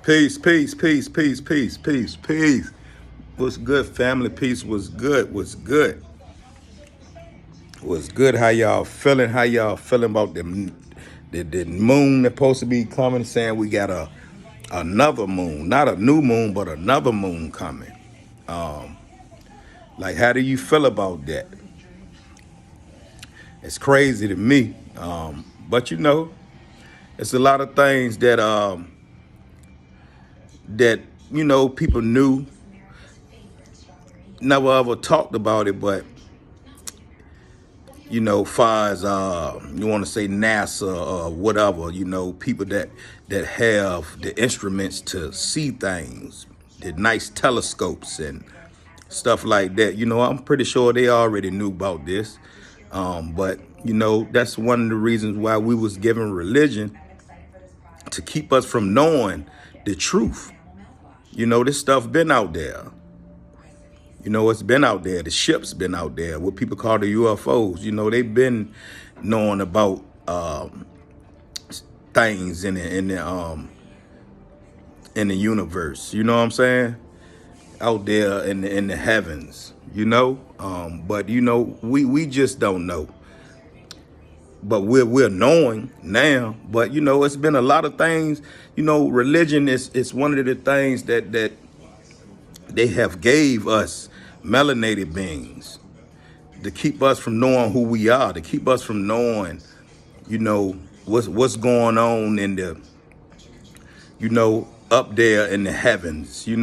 Peace, peace, peace, peace, peace, peace, peace. What's good, family? Peace was good. What's good? What's good? How y'all feeling? How y'all feeling about the moon that's supposed to be coming? Saying we got another moon, not a new moon, but another moon coming. Like, how do you feel about that? It's crazy to me, but it's a lot of things that people knew, never ever talked about it, but far as you want to say NASA or whatever, people that have the instruments to see things, the nice telescopes and stuff like that. I'm pretty sure they already knew about this, but that's one of the reasons why we was given religion to keep us from knowing the truth. This stuff been out there. It's been out there. The ship's been out there. What people call the UFOs. They've been knowing about things in the universe. You know what I'm saying? Out there in the heavens. But we just don't know. But we're knowing now. But it's been a lot of things. Religion is one of the things that they have gave us melanated beings to keep us from knowing who we are, to keep us from knowing, what's going on in the, up there in the heavens, the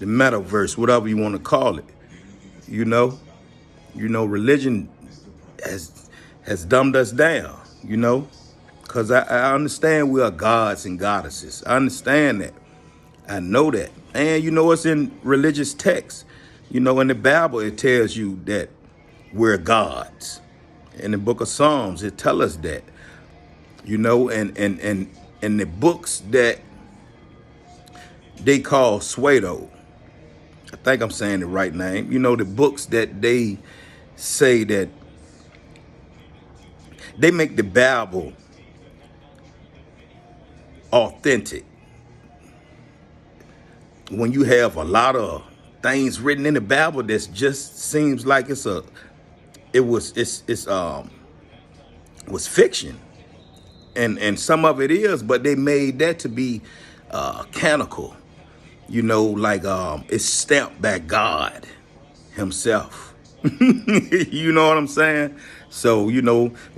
metaverse, whatever you want to call it. Religion has dumbed us down, because I understand we are gods and goddesses. I understand that. I know that. And it's in religious texts. In the Bible, it tells you that we're gods. In the book of Psalms, it tells us that. And the books that they call Pseudo, I think I'm saying the right name. The books that they say that they make the Bible authentic. When you have a lot of things written in the Bible that just seems like it was fiction, and some of it is, but they made that to be canonical, like it's stamped by God Himself. You know what I'm saying? So we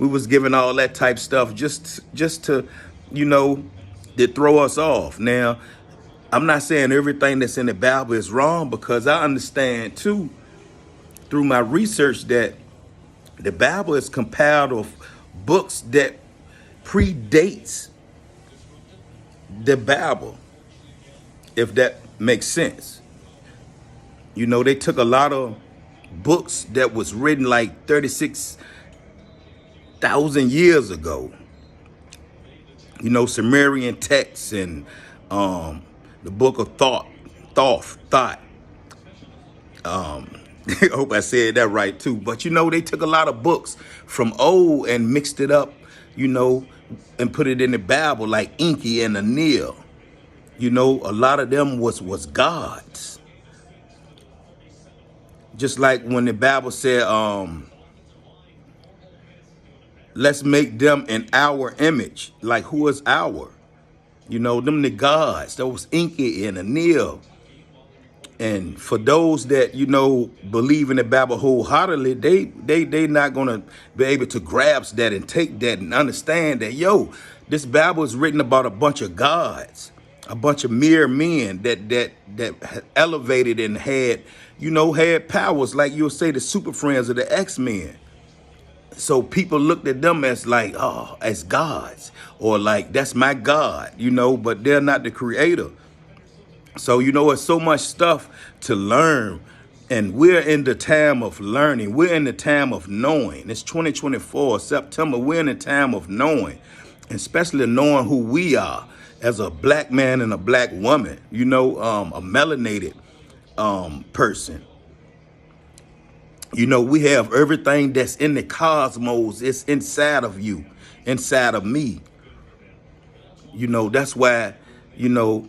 was given all that type stuff just to to throw us off. Now, I'm not saying everything that's in the Bible is wrong, because I understand too, through my research, that the Bible is compiled of books that predates the Bible, if that makes sense. They took a lot of books that was written like 36,000 years ago. Sumerian texts and the book of Thoth. I hope I said that right too. But they took a lot of books from old and mixed it up, and put it in the Bible, like Enki and Anil. A lot of them was gods. Just like when the Bible said, let's make them in our image. Like, who is our? Them the gods. Those Enki and Anil. And for those that, believe in the Bible wholeheartedly, they not going to be able to grasp that and take that and understand that, this Bible is written about a bunch of gods, a bunch of mere men that elevated and had powers, like you'll say the Super Friends or the X-Men. So people looked at them as like, as gods, or like, that's my God, but they're not the creator. So, it's so much stuff to learn, and we're in the time of learning. We're in the time of knowing. It's 2024, September. We're in the time of knowing, especially knowing who we are as a black man and a black woman, a melanated person. We have everything that's in the cosmos. It's inside of you, inside of me. That's why You know,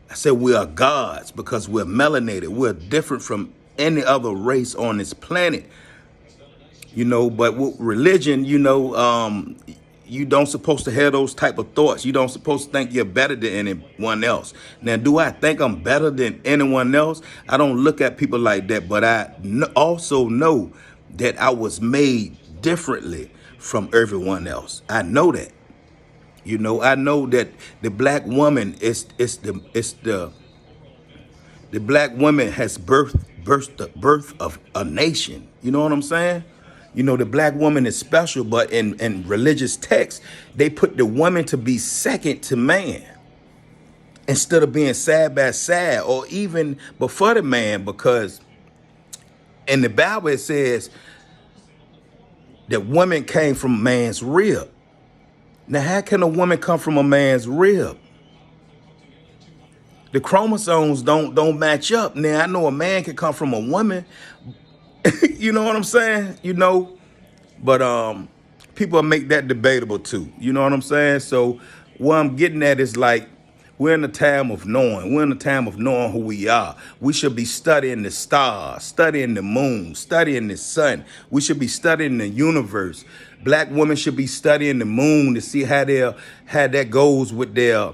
I said we are gods because we're melanated. We're different from any other race on this planet. You know, but with religion, you don't supposed to have those type of thoughts. You don't supposed to think you're better than anyone else. Now, do I think I'm better than anyone else? I don't look at people like that, but I also know that I was made differently from everyone else. I know that. You know, I know that the black woman the black woman has birthed the birth of a nation. You know what I'm saying? You know, the black woman is special, but in religious texts, they put the woman to be second to man instead of being side by side or even before the man, because in the Bible it says that woman came from man's rib. Now, how can a woman come from a man's rib? The chromosomes don't match up. Now, I know a man can come from a woman. You know what I'm saying? You know, but people make that debatable too. You know what I'm saying? So what I'm getting at is like, we're in a time of knowing. We're in a time of knowing who we are. We should be studying the stars, studying the moon, studying the sun. We should be studying the universe. Black women should be studying the moon to see how that goes with their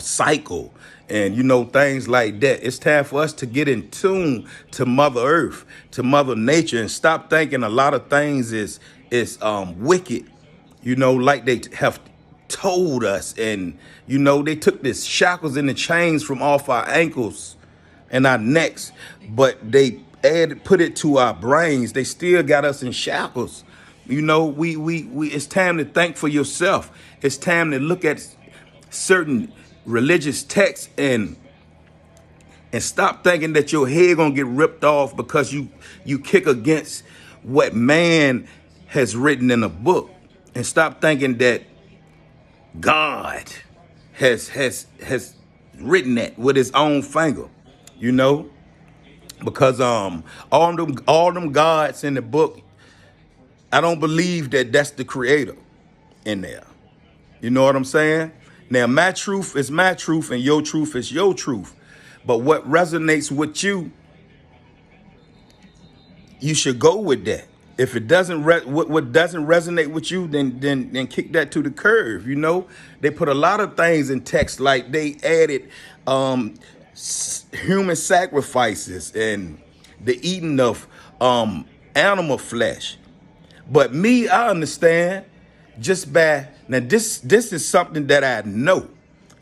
cycle, and things like that. It's time for us to get in tune to Mother Earth, to Mother Nature, and stop thinking a lot of things is wicked. Like they have told us, and they took the shackles and the chains from off our ankles and our necks, but they put it to our brains. They still got us in shackles. We it's time to think for yourself. It's time to look at certain religious texts and stop thinking that your head gonna get ripped off because you kick against what man has written in a book, and stop thinking that God has written that with his own finger, because all them gods in the book, I don't believe that that's the creator in there. You know what I'm saying? Now, my truth is my truth and your truth is your truth. But what resonates with you, you should go with that. If it doesn't, what doesn't resonate with you, then kick that to the curb. They put a lot of things in text, like they added human sacrifices and the eating of animal flesh. But me, I understand just by now. This is something that I know.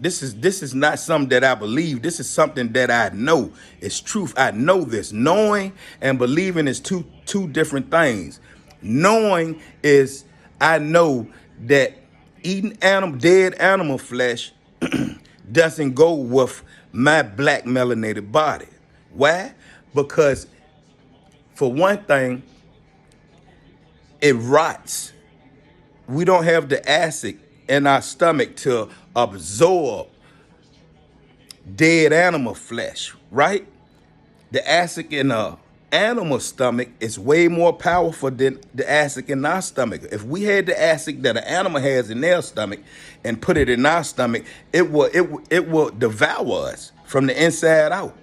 This is not something that I believe. This is something that I know. It's truth. I know this. Knowing and believing is two different things. Knowing is, I know that eating dead animal flesh doesn't go with my black melanated body. Why? Because for one thing, it rots. We don't have the acid in our stomach to absorb dead animal flesh, right? The acid in a animal stomach is way more powerful than the acid in our stomach. If we had the acid that an animal has in their stomach and put it in our stomach, it will devour us from the inside out.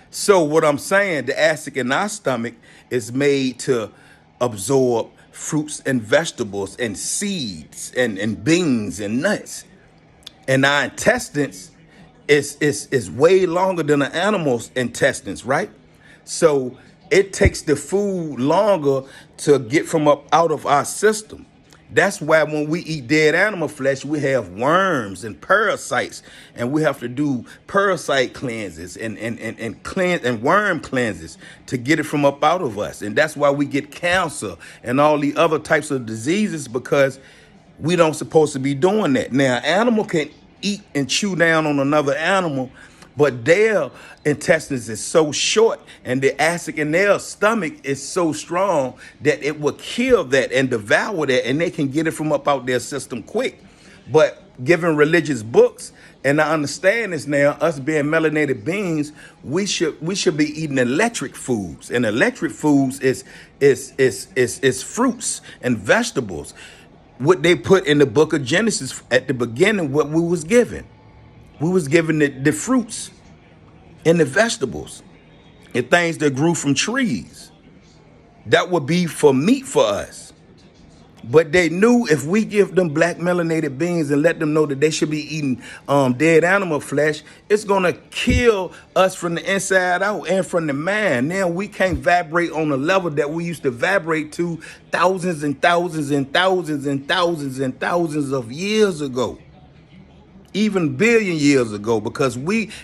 So what I'm saying, the acid in our stomach is made to absorb fruits and vegetables and seeds and beans and nuts. And our intestines is way longer than an animal's intestines, right? So it takes the food longer to get from up out of our system. That's why when we eat dead animal flesh, we have worms and parasites, and we have to do parasite cleanses and cleanse and worm cleanses to get it from up out of us. And that's why we get cancer and all the other types of diseases, because we don't supposed to be doing that. Now, an animal can eat and chew down on another animal, but their intestines is so short and the acid in their stomach is so strong that it will kill that and devour that, and they can get it from up out their system quick. But given religious books, and I understand this now, us being melanated beings, we should be eating electric foods. And electric foods is fruits and vegetables. what they put in the book of Genesis at the beginning, what we was given. We was given the fruits and the vegetables and things that grew from trees. That would be for meat for us. But they knew if we give them black melanated beings and let them know that they should be eating dead animal flesh, it's going to kill us from the inside out and from the mind. Now we can't vibrate on a level that we used to vibrate to thousands and thousands and thousands and thousands and thousands of years ago. Even billion years ago, because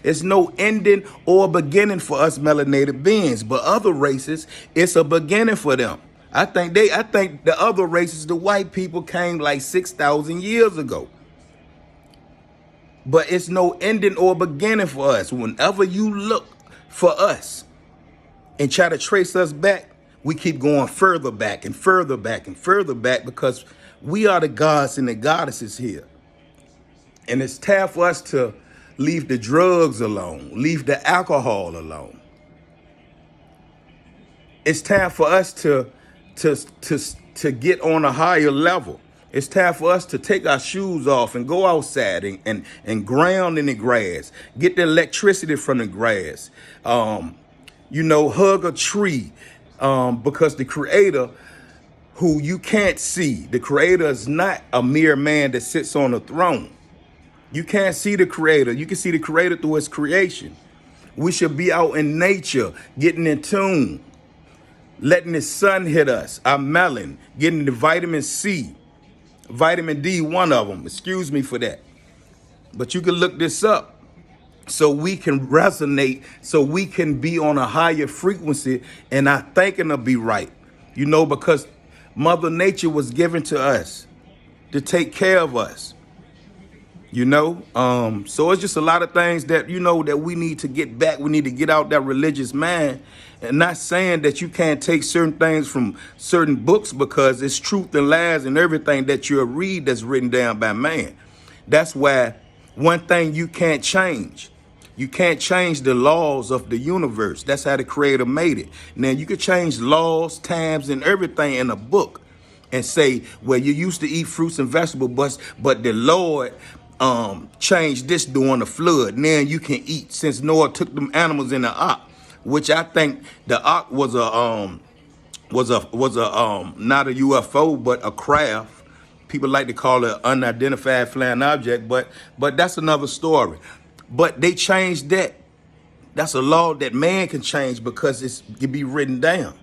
it's no ending or beginning for us melanated beings. But other races, it's a beginning for them. I think the other races, the white people, came like 6,000 years ago. But it's no ending or beginning for us. Whenever you look for us and try to trace us back, we keep going further back and further back and further back, because we are the gods and the goddesses here. And it's time for us to leave the drugs alone, leave the alcohol alone. It's time for us to get on a higher level. It's time for us to take our shoes off and go outside and ground in the grass, get the electricity from the grass, hug a tree, because the Creator, who you can't see, the Creator is not a mere man that sits on a throne. You can't see the Creator. You can see the Creator through his creation. We should be out in nature, getting in tune, letting the sun hit us, our melon, getting the vitamin C, vitamin D, one of them. Excuse me for that. But you can look this up so we can resonate, so we can be on a higher frequency, and our thinking will be right. Because Mother Nature was given to us to take care of us. So it's just a lot of things that, that we need to get back. We need to get out that religious mind, and not saying that you can't take certain things from certain books, because it's truth and lies and everything that you'll read that's written down by man. That's why one thing you can't change. You can't change the laws of the universe. That's how the Creator made it. Now, you can change laws, times, and everything in a book and say, well, you used to eat fruits and vegetables, but the Lord changed this during the flood. Now you can eat, since Noah took them animals in the ark, which I think the ark was a not a UFO, but a craft. People like to call it unidentified flying object, but that's another story. But they changed that. That's a law that man can change, because it can be written down.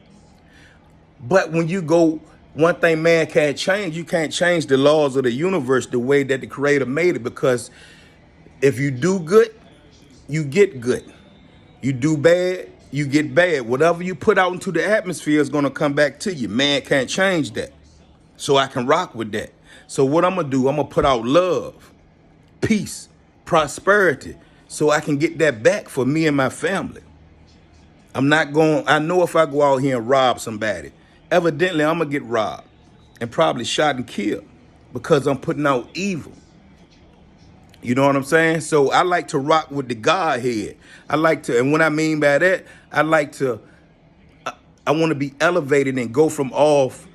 But when you go, one thing man can't change, you can't change the laws of the universe the way that the Creator made it, because if you do good, you get good. You do bad, you get bad. Whatever you put out into the atmosphere is going to come back to you. Man can't change that. So I can rock with that. So what I'm going to do, I'm going to put out love, peace, prosperity, so I can get that back for me and my family. I know if I go out here and rob somebody, evidently I'm going to get robbed and probably shot and killed, because I'm putting out evil. You know what I'm saying? So I like to rock with the Godhead. And what I mean by that, I want to be elevated and go from off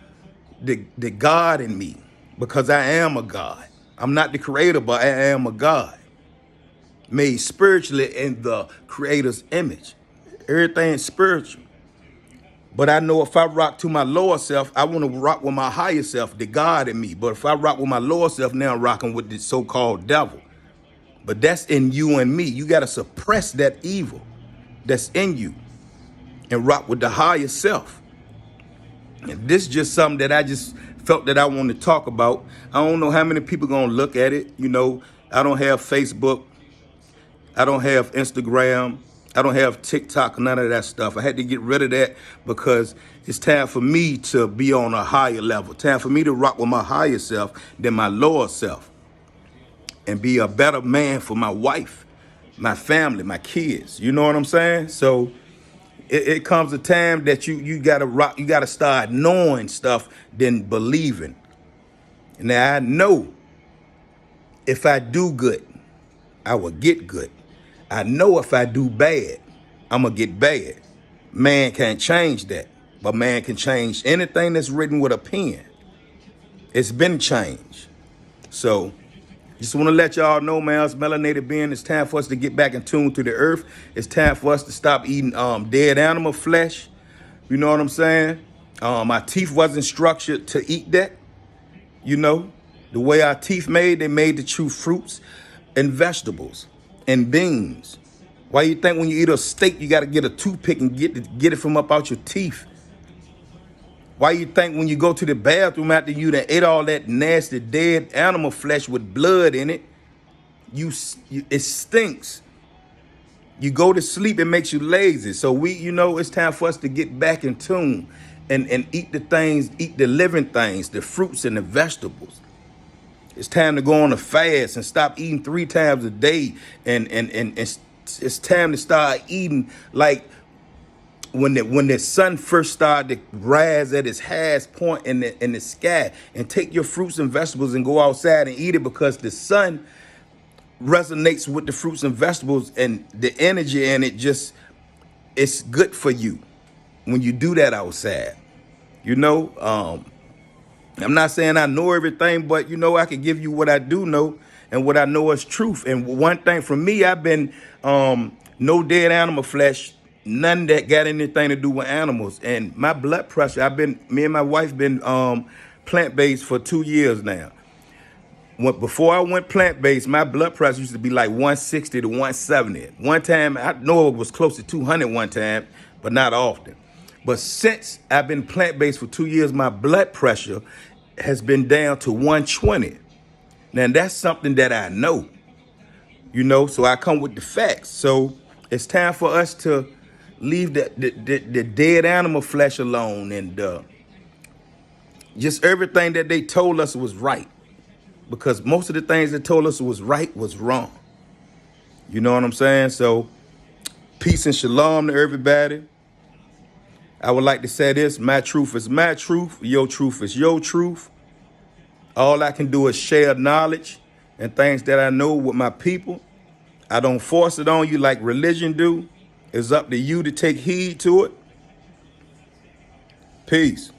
the God in me, because I am a God. I'm not the Creator, but I am a God, made spiritually in the Creator's image. Everything's spiritual. But I know if I rock to my lower self, I want to rock with my higher self, the God in me. But if I rock with my lower self, now I'm rocking with the so-called devil. But that's in you and me. You got to suppress that evil that's in you and rock with the higher self. And this is just something that I just felt that I want to talk about. I don't know how many people going to look at it. I don't have Facebook. I don't have Instagram. I don't have TikTok, none of that stuff. I had to get rid of that, because it's time for me to be on a higher level. Time for me to rock with my higher self than my lower self, and be a better man for my wife, my family, my kids. You know what I'm saying? So it comes a time that you gotta rock. You gotta start knowing stuff than believing. Now I know if I do good, I will get good. I know if I do bad, I'm going to get bad. Man can't change that. But man can change anything that's written with a pen. It's been changed. So just want to let y'all know, man, us melanated being, it's time for us to get back in tune to the earth. It's time for us to stop eating dead animal flesh. You know what I'm saying? Our teeth wasn't structured to eat that. You know, the way our teeth made, they made to chew fruits and vegetables and beans. Why you think when you eat a steak, you got to get a toothpick and get it from up out your teeth? Why you think when you go to the bathroom after you done ate all that nasty dead animal flesh with blood in it, it stinks. You go to sleep, it makes you lazy. So it's time for us to get back in tune and eat the things, eat the living things, the fruits and the vegetables. It's time to go on a fast and stop eating 3 times a day. And it's time to start eating like when the sun first started to rise at its highest point in the sky, and take your fruits and vegetables and go outside and eat it, because the sun resonates with the fruits and vegetables, and the energy in it it's good for you when you do that outside. I'm not saying I know everything, but I can give you what I do know, and what I know is truth. And one thing for me, I've been no dead animal flesh, none that got anything to do with animals. And my blood pressure, me and my wife been plant-based for 2 years now. Before I went plant-based, my blood pressure used to be like 160 to 170. One time, I know it was close to 200 one time, but not often. But since I've been plant-based for 2 years, my blood pressure has been down to 120. Now, that's something that I know, so I come with the facts. So it's time for us to leave the dead animal flesh alone, and just everything that they told us was right. Because most of the things they told us was right was wrong. You know what I'm saying? So peace and shalom to everybody. I would like to say this: my truth is my truth, your truth is your truth. All I can do is share knowledge and things that I know with my people. I don't force it on you like religion do. It's up to you to take heed to it. Peace.